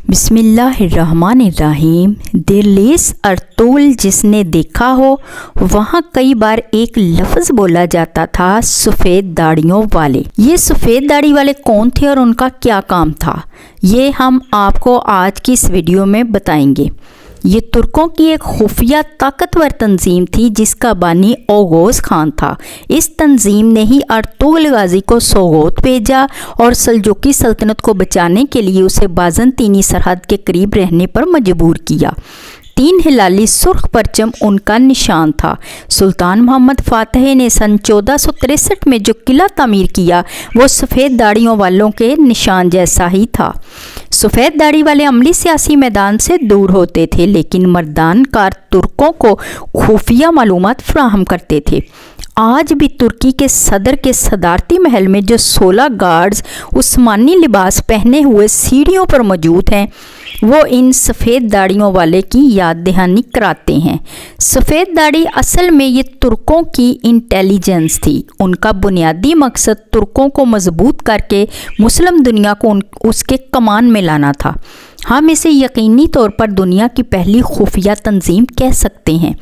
بسم اللہ الرحمن الرحیم۔ دہلیز ارطغرل جس نے دیکھا ہو وہاں کئی بار ایک لفظ بولا جاتا تھا سفید داڑھیوں والے۔ یہ سفید داڑھی والے کون تھے اور ان کا کیا کام تھا، یہ ہم آپ کو آج کی اس ویڈیو میں بتائیں گے۔ یہ ترکوں کی ایک خفیہ طاقتور تنظیم تھی جس کا بانی اوغوز خان تھا۔ اس تنظیم نے ہی ارطغرل غازی کو سوغوت بھیجا اور سلجوقی سلطنت کو بچانے کے لیے اسے بازنطینی سرحد کے قریب رہنے پر مجبور کیا۔ 3 ہلالی سرخ پرچم ان کا نشان تھا۔ سلطان محمد فاتح نے سن 1463 میں جو قلعہ تعمیر کیا وہ سفید داڑھیوں والوں کے نشان جیسا ہی تھا۔ سفید داڑھی والے عملی سیاسی میدان سے دور ہوتے تھے لیکن مردان کار ترکوں کو خفیہ معلومات فراہم کرتے تھے۔ آج بھی ترکی کے صدر کے صدارتی محل میں جو 16 گارڈز عثمانی لباس پہنے ہوئے سیڑھیوں پر موجود ہیں وہ ان سفید داڑھیوں والے کی یاد دہانی کراتے ہیں۔ سفید داڑھی اصل میں یہ ترکوں کی انٹیلیجنس تھی۔ ان کا بنیادی مقصد ترکوں کو مضبوط کر کے مسلم دنیا کو اس کے کمان میں لانا تھا۔ ہم اسے یقینی طور پر دنیا کی پہلی خفیہ تنظیم کہہ سکتے ہیں۔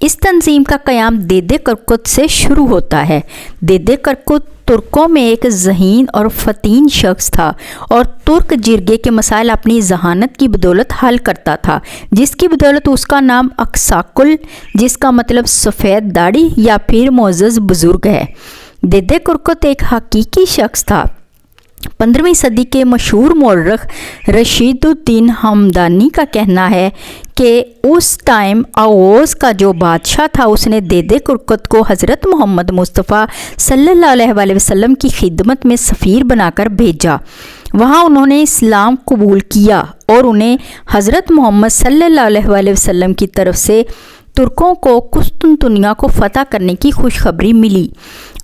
اس تنظیم کا قیام دیدے کرکت سے شروع ہوتا ہے۔ دیدے کرکت ترکوں میں ایک ذہین اور فتین شخص تھا اور ترک جرگے کے مسائل اپنی ذہانت کی بدولت حل کرتا تھا، جس کی بدولت اس کا نام اکساکل جس کا مطلب سفید داڑھی یا پھر معزز بزرگ ہے۔ دیدے کرکت ایک حقیقی شخص تھا۔ 15ویں صدی کے مشہور مورخ رشید الدین ہمدانی کا کہنا ہے کہ اس ٹائم اوغوز کا جو بادشاہ تھا اس نے دیدے کرکت کو حضرت محمد مصطفیٰ صلی اللہ علیہ وسلم کی خدمت میں سفیر بنا کر بھیجا۔ وہاں انہوں نے اسلام قبول کیا اور انہیں حضرت محمد صلی اللہ علیہ وسلم کی طرف سے ترکوں کو قسطنطنیہ کو فتح کرنے کی خوشخبری ملی۔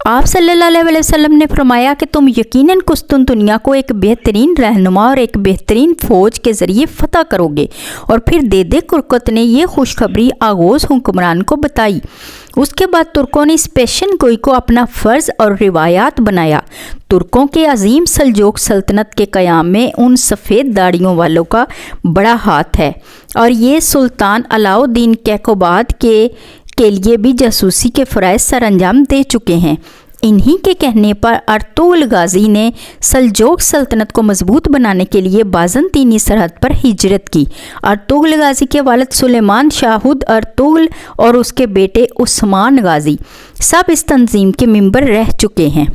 آپ صلی اللہ علیہ وسلم نے فرمایا کہ تم یقیناً قسطنطنیہ کو ایک بہترین رہنما اور ایک بہترین فوج کے ذریعے فتح کرو گے، اور پھر دیدے کرکت نے یہ خوشخبری اوغوز حکمران کو بتائی۔ اس کے بعد ترکوں نے اس پیشن گوئی کو اپنا فرض اور روایات بنایا۔ ترکوں کے عظیم سلجوق سلطنت کے قیام میں ان سفید داڑھیوں والوں کا بڑا ہاتھ ہے، اور یہ سلطان علاء الدین کیقوباد کے لیے بھی جاسوسی کے فرائض سر انجام دے چکے ہیں۔ انہی کے کہنے پر ارطغرل غازی نے سلجوق سلطنت کو مضبوط بنانے کے لیے بازنطینی سرحد پر ہجرت کی۔ ارطغرل غازی کے والد سلیمان شاہ خود ارطغرل اور اس کے بیٹے عثمان غازی سب اس تنظیم کے ممبر رہ چکے ہیں۔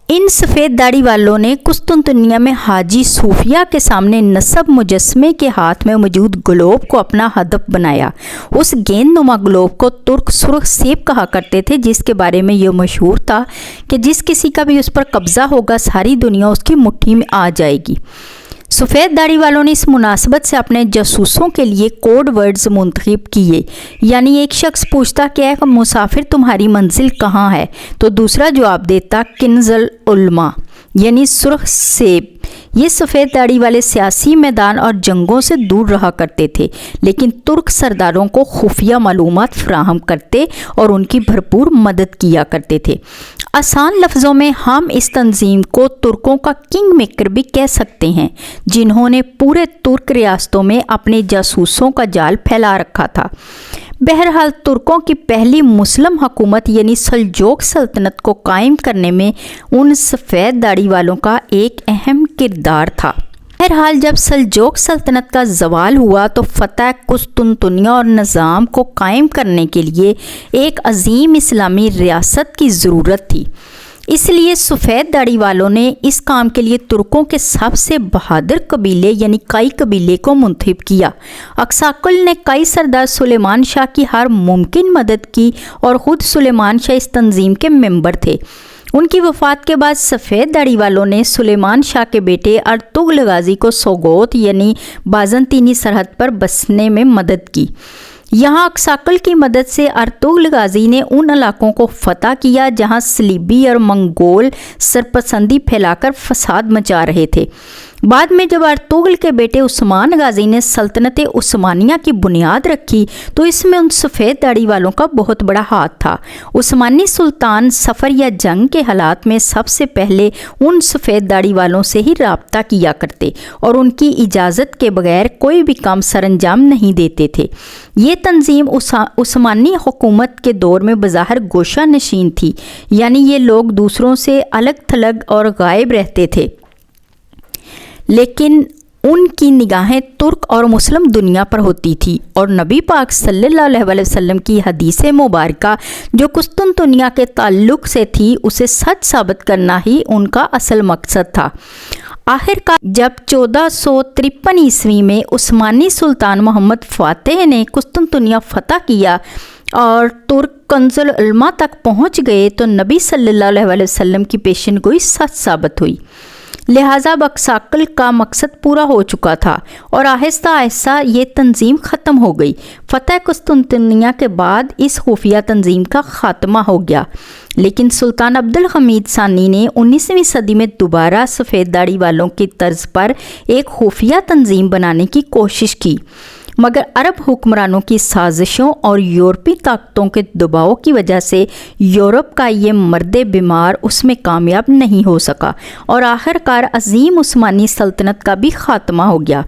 ان سفید داڑھی والوں نے قسطنطنیہ میں حاجی صوفیہ کے سامنے نصب مجسمے کے ہاتھ میں موجود گلوب کو اپنا ہدف بنایا۔ اس گیند نما گلوب کو ترک سرخ سیب کہا کرتے تھے، جس کے بارے میں یہ مشہور تھا کہ جس کسی کا بھی اس پر قبضہ ہوگا ساری دنیا اس کی مٹھی میں آ جائے گی۔ سفید داڑھی والوں نے اس مناسبت سے اپنے جاسوسوں کے لیے کوڈ ورڈز منتخب کیے، یعنی ایک شخص پوچھتا کہ اے مسافر تمہاری منزل کہاں ہے، تو دوسرا جواب دیتا کنز العلماء یعنی سرخ سیب۔ یہ سفید داڑھی والے سیاسی میدان اور جنگوں سے دور رہا کرتے تھے لیکن ترک سرداروں کو خفیہ معلومات فراہم کرتے اور ان کی بھرپور مدد کیا کرتے تھے۔ آسان لفظوں میں ہم اس تنظیم کو ترکوں کا کنگ میکر بھی کہہ سکتے ہیں، جنہوں نے پورے ترک ریاستوں میں اپنے جاسوسوں کا جال پھیلا رکھا تھا۔ بہرحال ترکوں کی پہلی مسلم حکومت یعنی سلجوق سلطنت کو قائم کرنے میں ان سفید داڑھی والوں کا ایک اہم کردار تھا۔ بہرحال جب سلجوق سلطنت کا زوال ہوا تو فتح قسطنطنیہ اور نظام کو قائم کرنے کے لیے ایک عظیم اسلامی ریاست کی ضرورت تھی۔ اس لیے سفید داڑھی والوں نے اس کام کے لیے ترکوں کے سب سے بہادر قبیلے یعنی کائی قبیلے کو منتخب کیا۔ اکساکل نے کائی سردار سلیمان شاہ کی ہر ممکن مدد کی اور خود سلیمان شاہ اس تنظیم کے ممبر تھے۔ ان کی وفات کے بعد سفید داڑھی والوں نے سلیمان شاہ کے بیٹے ارطغرل غازی کو سوغوت یعنی بازنطینی سرحد پر بسنے میں مدد کی۔ یہاں اکساکل کی مدد سے ارطغرل غازی نے ان علاقوں کو فتح کیا جہاں صلیبی اور منگول سرپسندی پھیلا کر فساد مچا رہے تھے۔ بعد میں جب ارطغرل کے بیٹے عثمان غازی نے سلطنت عثمانیہ کی بنیاد رکھی تو اس میں ان سفید داڑھی والوں کا بہت بڑا ہاتھ تھا۔ عثمانی سلطان سفر یا جنگ کے حالات میں سب سے پہلے ان سفید داڑھی والوں سے ہی رابطہ کیا کرتے اور ان کی اجازت کے بغیر کوئی بھی کام سر انجام نہیں دیتے تھے۔ یہ تنظیم عثمانی حکومت کے دور میں بظاہر گوشہ نشین تھی، یعنی یہ لوگ دوسروں سے الگ تھلگ اور غائب رہتے تھے، لیکن ان کی نگاہیں ترک اور مسلم دنیا پر ہوتی تھی، اور نبی پاک صلی اللہ علیہ وسلم کی حدیث مبارکہ جو قسطنطنیہ کے تعلق سے تھی اسے سچ ثابت کرنا ہی ان کا اصل مقصد تھا۔ آخرکار جب 1453 عیسوی میں عثمانی سلطان محمد فاتح نے قسطنطنیہ فتح کیا اور ترک کنز العلماء تک پہنچ گئے تو نبی صلی اللہ علیہ وسلم کی پیشن گوئی سچ ثابت ہوئی، لہٰذا بکساکل کا مقصد پورا ہو چکا تھا اور آہستہ آہستہ یہ تنظیم ختم ہو گئی۔ فتح قسطنطنیہ کے بعد اس خفیہ تنظیم کا خاتمہ ہو گیا، لیکن سلطان عبد الحمید ثانی نے 19ویں صدی میں دوبارہ سفید داڑھی والوں کی طرز پر ایک خفیہ تنظیم بنانے کی کوشش کی، مگر عرب حکمرانوں کی سازشوں اور یورپی طاقتوں کے دباؤ کی وجہ سے یورپ کا یہ مرد بیمار اس میں کامیاب نہیں ہو سکا اور آخرکار عظیم عثمانی سلطنت کا بھی خاتمہ ہو گیا۔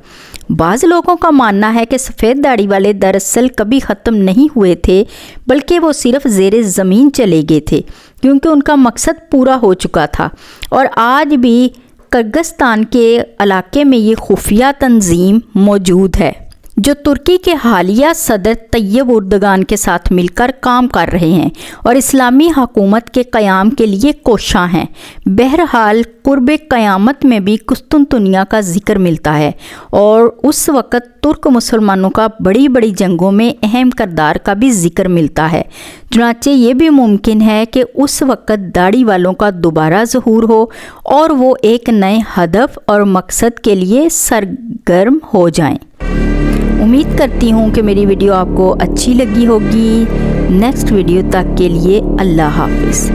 بعض لوگوں کا ماننا ہے کہ سفید داڑھی والے دراصل کبھی ختم نہیں ہوئے تھے، بلکہ وہ صرف زیر زمین چلے گئے تھے کیونکہ ان کا مقصد پورا ہو چکا تھا، اور آج بھی کرغزستان کے علاقے میں یہ خفیہ تنظیم موجود ہے جو ترکی کے حالیہ صدر طیب اردگان کے ساتھ مل کر کام کر رہے ہیں اور اسلامی حکومت کے قیام کے لیے کوشاں ہیں۔ بہرحال قرب قیامت میں بھی قسطنطنیہ کا ذکر ملتا ہے اور اس وقت ترک مسلمانوں کا بڑی بڑی جنگوں میں اہم کردار کا بھی ذکر ملتا ہے، چنانچہ یہ بھی ممکن ہے کہ اس وقت داڑھی والوں کا دوبارہ ظہور ہو اور وہ ایک نئے ہدف اور مقصد کے لیے سرگرم ہو جائیں۔ امید کرتی ہوں کہ میری ویڈیو آپ کو اچھی لگی ہوگی۔ نیکسٹ ویڈیو تک کے لیے اللہ حافظ۔